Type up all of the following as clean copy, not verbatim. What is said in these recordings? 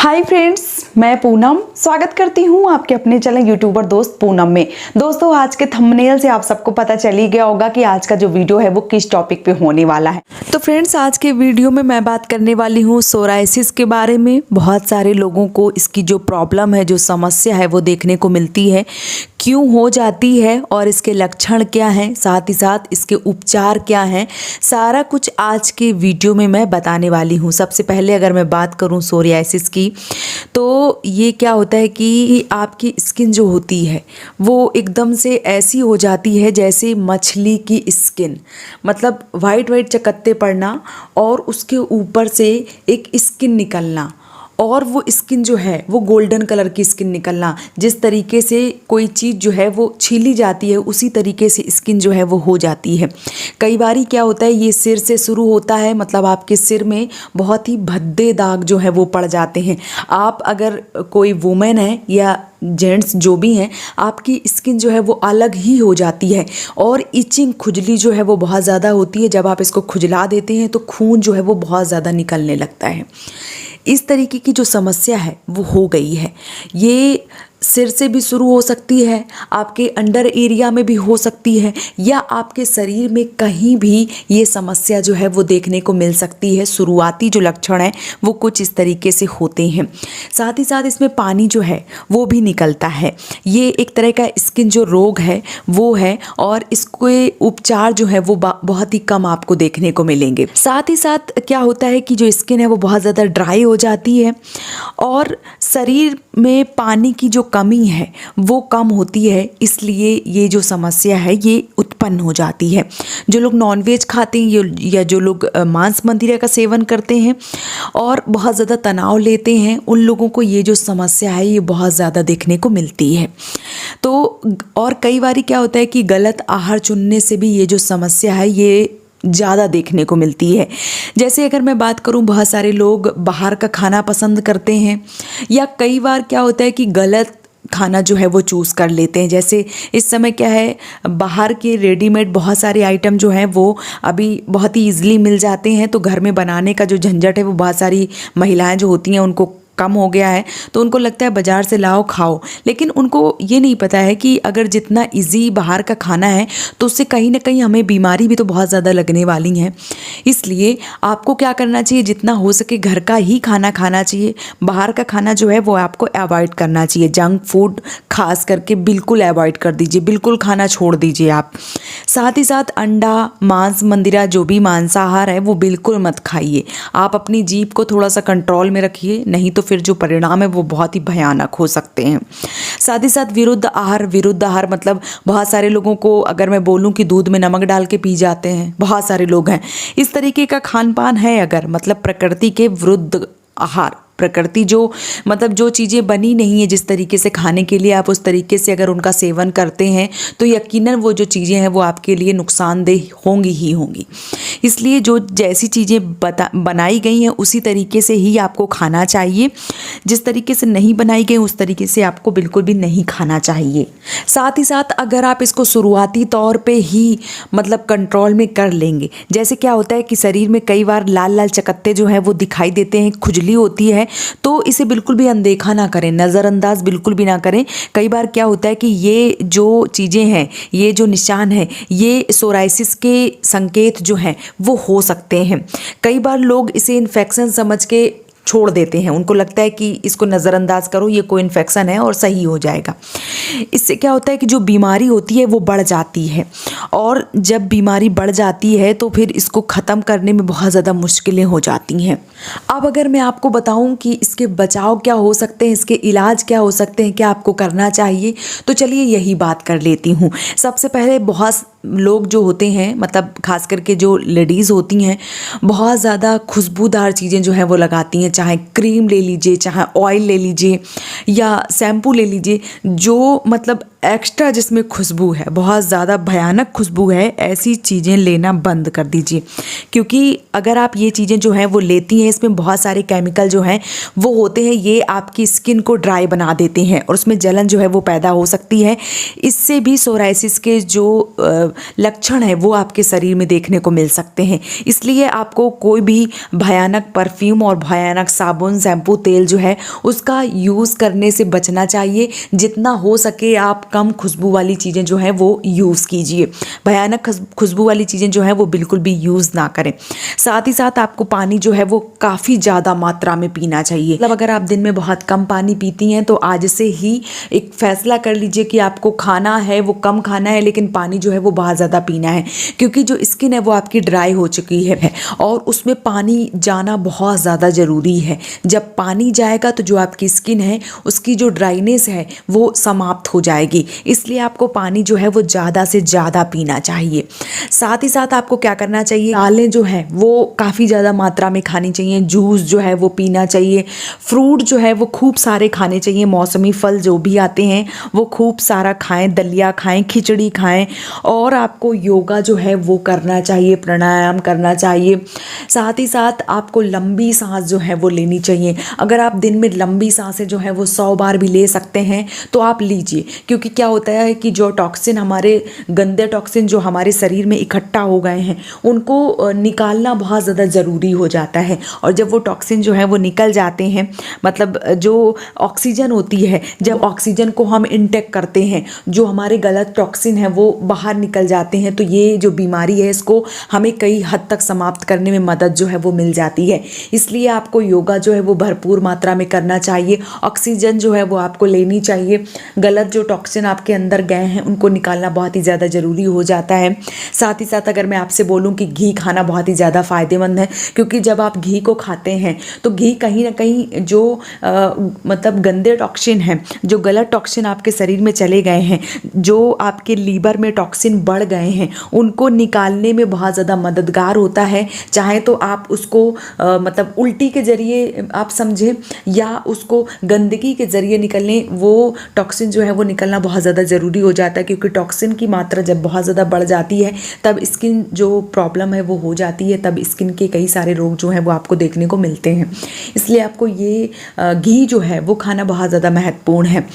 Hi friends, मैं पूनम स्वागत करती हूँ आपके अपने चैनल यूट्यूबर दोस्त पूनम में। दोस्तों, आज के थंबनेल से आप सबको पता चल ही गया होगा कि आज का जो वीडियो है वो किस टॉपिक पे होने वाला है। तो फ्रेंड्स, आज के वीडियो में मैं बात करने वाली हूँ सोराइसिस के बारे में। बहुत सारे लोगों को इसकी जो प्रॉब्लम है, जो समस्या है वो देखने को मिलती है, क्यों हो जाती है और इसके लक्षण क्या हैं, साथ ही साथ इसके उपचार क्या हैं, सारा कुछ आज के वीडियो में मैं बताने वाली हूँ। सबसे पहले अगर मैं बात करूँ सोरियासिस की, तो ये क्या होता है कि आपकी स्किन जो होती है वो एकदम से ऐसी हो जाती है जैसे मछली की स्किन, मतलब वाइट वाइट चकत्ते पड़ना और उसके ऊपर से एक स्किन निकलना, और वो स्किन जो है वो गोल्डन कलर की स्किन निकलना। जिस तरीके से कोई चीज़ जो है वो छीली जाती है उसी तरीके से स्किन जो है वो हो जाती है। कई बारी क्या होता है, ये सिर से शुरू होता है, मतलब आपके सिर में बहुत ही भद्दे दाग जो है वो पड़ जाते हैं। आप अगर कोई वुमेन है या जेंट्स जो भी हैं, आपकी स्किन जो है वो अलग ही हो जाती है और इचिंग, खुजली जो है वो बहुत ज़्यादा होती है। जब आप इसको खुजला देते हैं तो खून जो है वो बहुत ज़्यादा निकलने लगता है। इस तरीके की जो समस्या है वो हो गई है। ये सिर से भी शुरू हो सकती है, आपके अंडर एरिया में भी हो सकती है, या आपके शरीर में कहीं भी ये समस्या जो है वो देखने को मिल सकती है। शुरुआती जो लक्षण है वो कुछ इस तरीके से होते हैं। साथ ही साथ इसमें पानी जो है वो भी निकलता है। ये एक तरह का स्किन जो रोग है वो है, और इसके उपचार जो है वो बहुत ही कम आपको देखने को मिलेंगे। साथ ही साथ क्या होता है कि जो स्किन है वो बहुत ज़्यादा ड्राई हो जाती है और शरीर में पानी की जो कमी है वो कम होती है, इसलिए ये जो समस्या है ये उत्पन्न हो जाती है। जो लोग नॉनवेज खाते हैं या जो लोग मांस मंदिरा का सेवन करते हैं और बहुत ज़्यादा तनाव लेते हैं, उन लोगों को ये जो समस्या है ये बहुत ज़्यादा देखने को मिलती है। तो और कई बार क्या होता है कि गलत आहार चुनने से भी ये जो समस्या है ये ज़्यादा देखने को मिलती है। जैसे अगर मैं बात करूं, बहुत सारे लोग बाहर का खाना पसंद करते हैं, या कई बार क्या होता है कि गलत खाना जो है वो चूज़ कर लेते हैं। जैसे इस समय क्या है, बाहर के रेडीमेड बहुत सारे आइटम जो हैं वो अभी बहुत ही ईजिली मिल जाते हैं, तो घर में बनाने का जो झंझट है वो बहुत सारी महिलाएं जो होती हैं उनको कम हो गया है, तो उनको लगता है बाज़ार से लाओ खाओ। लेकिन उनको ये नहीं पता है कि अगर जितना इजी बाहर का खाना है तो उससे कहीं ना कहीं हमें बीमारी भी तो बहुत ज़्यादा लगने वाली है। इसलिए आपको क्या करना चाहिए, जितना हो सके घर का ही खाना खाना चाहिए। बाहर का खाना जो है वो आपको अवॉइड करना चाहिए। जंक फूड खास करके बिल्कुल अवॉइड कर दीजिए, बिल्कुल खाना छोड़ दीजिए आप। साथ ही साथ अंडा, मांस मंदिरा, जो भी मांसाहार है वो बिल्कुल मत खाइए। आप अपनी जीभ को थोड़ा सा कंट्रोल में रखिए, नहीं तो फिर जो परिणाम है वो बहुत ही भयानक हो सकते हैं। साथ ही साथ विरुद्ध आहार मतलब बहुत सारे लोगों को अगर मैं बोलूं कि दूध में नमक डाल के पी जाते हैं, बहुत सारे लोग हैं। इस तरीके का खान पान है अगर, मतलब प्रकृति के विरुद्ध आहार, प्रकृति जो मतलब जो चीज़ें बनी नहीं है जिस तरीके से खाने के लिए, आप उस तरीके से अगर उनका सेवन करते हैं तो यकीनन वो जो चीज़ें हैं वो आपके लिए नुकसानदेह होंगी ही होंगी। इसलिए जो जैसी चीज़ें बनाई गई हैं उसी तरीके से ही आपको खाना चाहिए। जिस तरीके से नहीं बनाई गई उस तरीके से आपको बिल्कुल भी नहीं खाना चाहिए। साथ ही साथ अगर आप इसको शुरुआती तौर पे ही मतलब कंट्रोल में कर लेंगे, जैसे क्या होता है कि शरीर में कई बार लाल लाल चकत्ते जो हैं वो दिखाई देते हैं, खुजली होती है, तो इसे बिल्कुल भी अनदेखा ना करें, नज़रअंदाज बिल्कुल भी ना करें। कई बार क्या होता है कि ये जो चीज़ें हैं, ये जो निशान है, ये सोराइसिस के संकेत जो हैं वो हो सकते हैं। कई बार लोग इसे इन्फेक्शन समझ के छोड़ देते हैं, उनको लगता है कि इसको नज़रअंदाज करो, ये कोई इन्फेक्शन है और सही हो जाएगा। इससे क्या होता है कि जो बीमारी होती है वो बढ़ जाती है, और जब बीमारी बढ़ जाती है तो फिर इसको ख़त्म करने में बहुत ज़्यादा मुश्किलें हो जाती हैं। अब अगर मैं आपको बताऊं कि इसके बचाव क्या हो सकते हैं, इसके इलाज क्या हो सकते हैं, क्या आपको करना चाहिए, तो चलिए यही बात कर लेती हूँ। सबसे पहले बहुत लोग जो होते हैं, मतलब खास करके जो लेडीज़ होती हैं, बहुत ज़्यादा खुशबूदार चीज़ें जो हैं वो लगाती हैं, चाहे क्रीम ले लीजिए, चाहे ऑयल ले लीजिए या शैम्पू ले लीजिए, जो मतलब एक्स्ट्रा जिसमें खुशबू है, बहुत ज़्यादा भयानक खुशबू है, ऐसी चीज़ें लेना बंद कर दीजिए। क्योंकि अगर आप ये चीज़ें जो हैं वो लेती हैं, इसमें बहुत सारे केमिकल जो हैं वो होते हैं, ये आपकी स्किन को ड्राई बना देते हैं और उसमें जलन जो है वो पैदा हो सकती है। इससे भी सोराइसिस के जो लक्षण है वो आपके शरीर में देखने को मिल सकते हैं। इसलिए आपको कोई भी भयानक परफ्यूम और भयानक साबुन, शैम्पू, तेल जो है उसका यूज़ करने से बचना चाहिए। जितना हो सके आप कम खुशबू वाली चीज़ें जो हैं वो यूज़ कीजिए। भयानक खुशबू वाली चीज़ें जो हैं वो बिल्कुल भी यूज़ ना करें। साथ ही साथ आपको पानी जो है वो काफ़ी ज़्यादा मात्रा में पीना चाहिए। मतलब अगर आप दिन में बहुत कम पानी पीती हैं तो आज से ही एक फैसला कर लीजिए कि आपको खाना है वो कम खाना है, लेकिन पानी जो है वो बहुत ज़्यादा पीना है। क्योंकि जो स्किन है वो आपकी ड्राई हो चुकी है और उसमें पानी जाना बहुत ज़्यादा ज़रूरी है। जब पानी जाएगा तो जो आपकी स्किन है उसकी जो ड्राइनेस है वो समाप्त हो जाएगी। इसलिए आपको पानी जो है वो ज़्यादा से ज़्यादा पीना चाहिए। साथ ही साथ आपको क्या करना चाहिए, दालें जो है वो काफ़ी ज़्यादा मात्रा में खानी चाहिए। जूस जो है वो पीना चाहिए। फ्रूट जो है वो खूब सारे खाने चाहिए। मौसमी फल जो भी आते हैं वो खूब सारा खाएं। दलिया खाएं, खिचड़ी खाएं और आपको योगा जो है वो करना चाहिए, प्राणायाम करना चाहिए। साथ ही साथ आपको लंबी सांस जो है वो लेनी चाहिए। अगर आप दिन में लंबी सांसें जो है वो 100 बार भी ले सकते हैं तो आप लीजिए। क्योंकि क्या होता है कि जो टॉक्सिन, हमारे गंदे टॉक्सिन जो हमारे शरीर में इकट्ठा हो गए हैं उनको निकालना बहुत ज़्यादा ज़रूरी हो जाता है। और जब वो टॉक्सिन जो है वो निकल जाते हैं, मतलब जो ऑक्सीजन होती है, जब ऑक्सीजन को हम इनटेक करते हैं, जो हमारे गलत टॉक्सिन है वो बाहर निकल जाते हैं, तो ये जो बीमारी है इसको हमें कई हद तक समाप्त करने में मदद जो है वो मिल जाती है। इसलिए आपको योगा जो है वो भरपूर मात्रा में करना चाहिए। ऑक्सीजन जो है वो आपको लेनी चाहिए। गलत जो टॉक्सिन आपके अंदर गए हैं उनको निकालना बहुत ही ज़्यादा ज़रूरी हो जाता है। साथ ही साथ अगर मैं आपसे बोलूं कि घी खाना बहुत ही ज़्यादा फ़ायदेमंद है, क्योंकि जब आप घी को खाते हैं तो घी कहीं ना कहीं जो मतलब गंदे टॉक्सिन हैं, जो गलत टॉक्सिन आपके शरीर में चले गए हैं, जो आपके लीवर में टॉक्सिन बढ़ गए हैं, उनको निकालने में बहुत ज़्यादा मददगार होता है। चाहे तो आप उसको मतलब उल्टी के ज़रिए आप समझें या उसको गंदगी के ज़रिए निकलने, वो टॉक्सिन जो है वो निकलना बहुत ज़्यादा ज़रूरी हो जाता है। क्योंकि टॉक्सिन की मात्रा जब बहुत ज़्यादा बढ़ जाती है तब स्किन जो प्रॉब्लम है वो हो जाती है, तब स्किन के कई सारे रोग जो हैं वो आपको देखने को मिलते हैं। इसलिए आपको ये घी जो है वो खाना बहुत ज़्यादा महत्वपूर्ण है।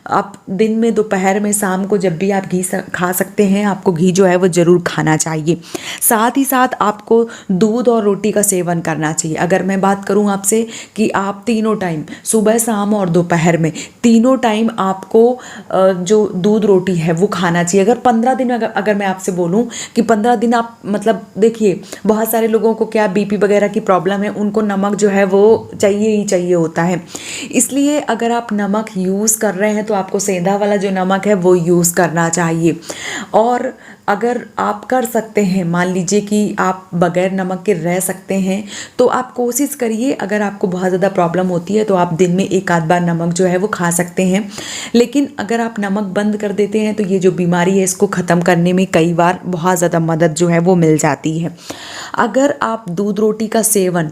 आप दिन में, दोपहर में, शाम को जब भी आप घी खा सकते हैं, आपको घी जो है वो ज़रूर खाना चाहिए। साथ ही साथ आपको दूध और रोटी का सेवन करना चाहिए। अगर मैं बात करूं आपसे कि आप तीनों टाइम, सुबह, शाम और दोपहर में, तीनों टाइम आपको जो दूध रोटी है वो खाना चाहिए। अगर 15 दिन, अगर मैं आपसे बोलूं कि 15 दिन आप, मतलब देखिए बहुत सारे लोगों को क्या बीपी वगैरह की प्रॉब्लम है, उनको नमक जो है वो चाहिए ही चाहिए होता है। इसलिए अगर आप नमक यूज़ कर रहे हैं तो आपको सेंधा वाला जो नमक है वो यूज़ करना चाहिए। और अगर आप कर सकते हैं, मान लीजिए कि आप बगैर नमक के रह सकते हैं, तो आप कोशिश करिए। अगर आपको बहुत ज़्यादा प्रॉब्लम होती है तो आप दिन में एक आध बार नमक जो है वो खा सकते हैं। लेकिन अगर आप नमक बंद कर देते हैं तो ये जो बीमारी है इसको ख़त्म करने में कई बार बहुत ज़्यादा मदद जो है वो मिल जाती है। अगर आप दूध रोटी का सेवन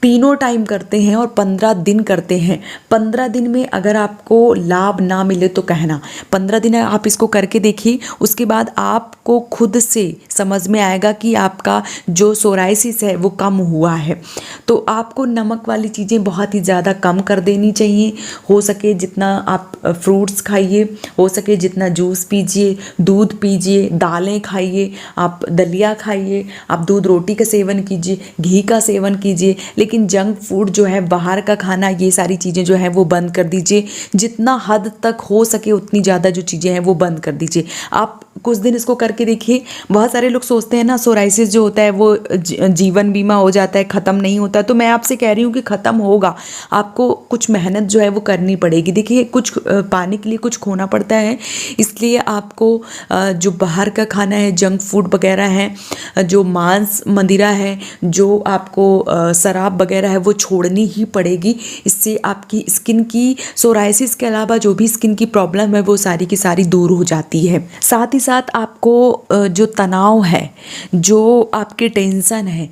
तीनों टाइम करते हैं और 15 दिन करते हैं, 15 दिन में अगर आपको लाभ ना मिले तो कहना, 15 दिन आप इसको करके देखिए। उसके बाद आपको खुद से समझ में आएगा कि आपका जो सोराइसिस है वो कम हुआ है। तो आपको नमक वाली चीज़ें बहुत ही ज़्यादा कम कर देनी चाहिए। हो सके जितना आप फ्रूट्स खाइए, हो सके जितना जूस पीजिए, दूध पीजिए, दालें खाइए, आप दलिया खाइए, आप दूध रोटी का सेवन कीजिए, घी का सेवन कीजिए। लेकिन जंक फूड जो है, बाहर का खाना, ये सारी चीज़ें जो है वो बंद कर दीजिए। जितना हद तक हो सके उतनी ज़्यादा जो चीज़ें हैं वो बंद कर दीजिए। आप कुछ दिन इसको करके देखिए। बहुत सारे लोग सोचते हैं ना सोराइसिस जो होता है वो जीवन बीमा हो जाता है, ख़त्म नहीं होता। तो मैं आपसे कह रही हूँ कि ख़त्म होगा। आपको कुछ मेहनत जो है वो करनी पड़ेगी। देखिए, कुछ पाने के लिए कुछ खोना पड़ता है। इसलिए आपको जो बाहर का खाना है, जंक फूड वगैरह है, जो मांस मदिरा है, जो आपको शराब वगैरह है, वो छोड़नी ही पड़ेगी। इससे आपकी स्किन की सोराइसिस के अलावा जो भी स्किन की प्रॉब्लम है वो सारी की सारी दूर हो जाती है। साथ ही साथ आपको जो तनाव है, जो आपके टेंशन है,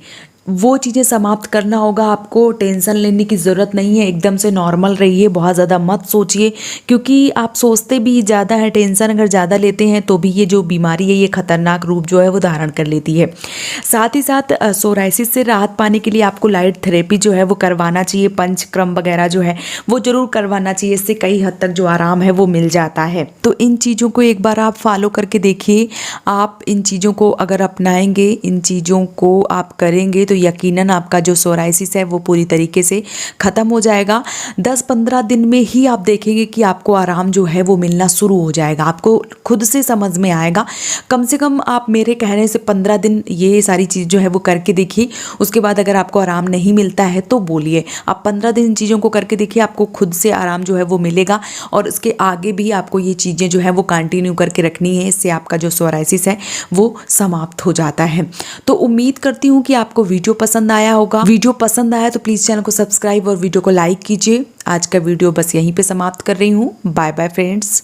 वो चीज़ें समाप्त करना होगा आपको। टेंशन लेने की ज़रूरत नहीं है, एकदम से नॉर्मल रहिए, बहुत ज़्यादा मत सोचिए, क्योंकि आप सोचते भी ज़्यादा है। टेंशन अगर ज़्यादा लेते हैं तो भी ये जो बीमारी है ये खतरनाक रूप जो है वो धारण कर लेती है। साथ ही साथ सोराइसिस से राहत पाने के लिए आपको लाइट थेरेपी जो है वो करवाना चाहिए, पंचक्रम वगैरह जो है वो ज़रूर करवाना चाहिए। इससे कई हद तक जो आराम है वो मिल जाता है। तो इन चीज़ों को एक बार आप फॉलो करके देखिए। आप इन चीज़ों को अगर अपनाएंगे, इन चीज़ों को आप करेंगे तो यकीनन आपका जो सोराइसिस है वो पूरी तरीके से ख़त्म हो जाएगा। 10-15 दिन में ही आप देखेंगे कि आपको आराम जो है वो मिलना शुरू हो जाएगा, आपको खुद से समझ में आएगा। कम से कम आप मेरे कहने से 15 दिन ये सारी चीज़ जो है वो करके देखिए। उसके बाद अगर आपको आराम नहीं मिलता है तो बोलिए। आप 15 दिन इन चीज़ों को करके देखिए, आपको खुद से आराम जो है वो मिलेगा। और इसके आगे भी आपको ये चीज़ें जो है वो कंटिन्यू करके रखनी है। इससे आपका जो सोराइसिस है वो समाप्त हो जाता है। तो उम्मीद करती हूँ कि आपको वीडियो पसंद आया होगा। वीडियो पसंद आया तो प्लीज़ चैनल को सब्सक्राइब और वीडियो को लाइक कीजिए। आज का वीडियो बस यहीं पे समाप्त कर रही हूँ। Bye bye friends.